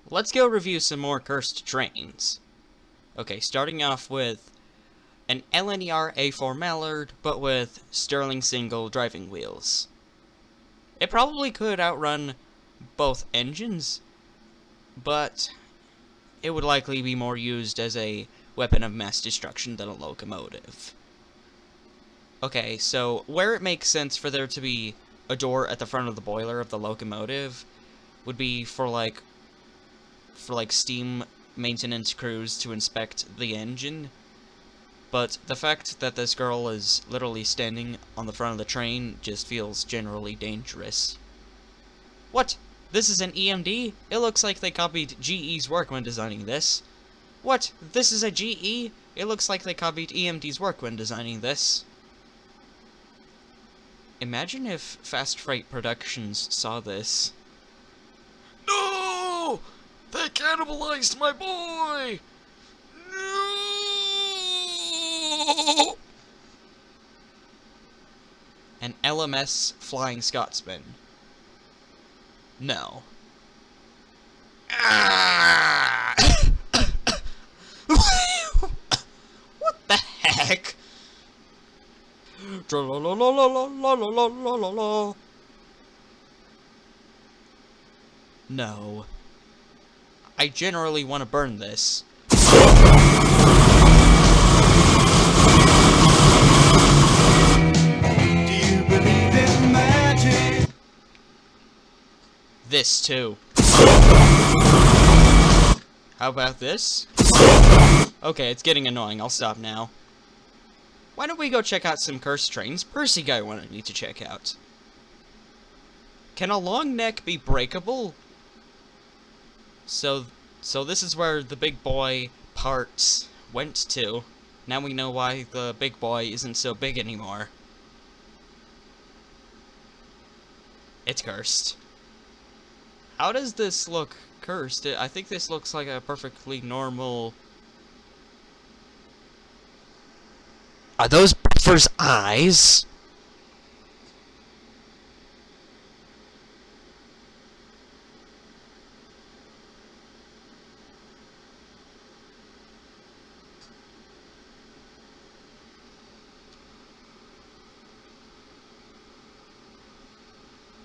let's go review some more cursed trains. Okay, starting off with an LNER A4 Mallard, but with Sterling single driving wheels. It probably could outrun both engines, but it would likely be more used as a weapon of mass destruction than a locomotive. Okay, so where it makes sense for there to be a door at the front of the boiler of the locomotive would be for like steam maintenance crews to inspect the engine. But the fact that this girl is literally standing on the front of the train just feels generally dangerous. What? This is an EMD? It looks like they copied GE's work when designing this. What? This is a GE? It looks like they copied EMD's work when designing this. Imagine if Fast Freight Productions saw this. No! They cannibalized my boy! No! An LMS Flying Scotsman. No. Ah! What the heck? No. I generally want to burn this. Do you believe in magic? This too. How about this? Okay, it's getting annoying. I'll stop now. Why don't we go check out some cursed trains Percy guy wanted me to check out? Can a long neck be breakable? So this is where the big boy parts went to. Now we know why the big boy isn't so big anymore. It's cursed. How does this look cursed? I think this looks like a perfectly normal... Are those Buffer's eyes?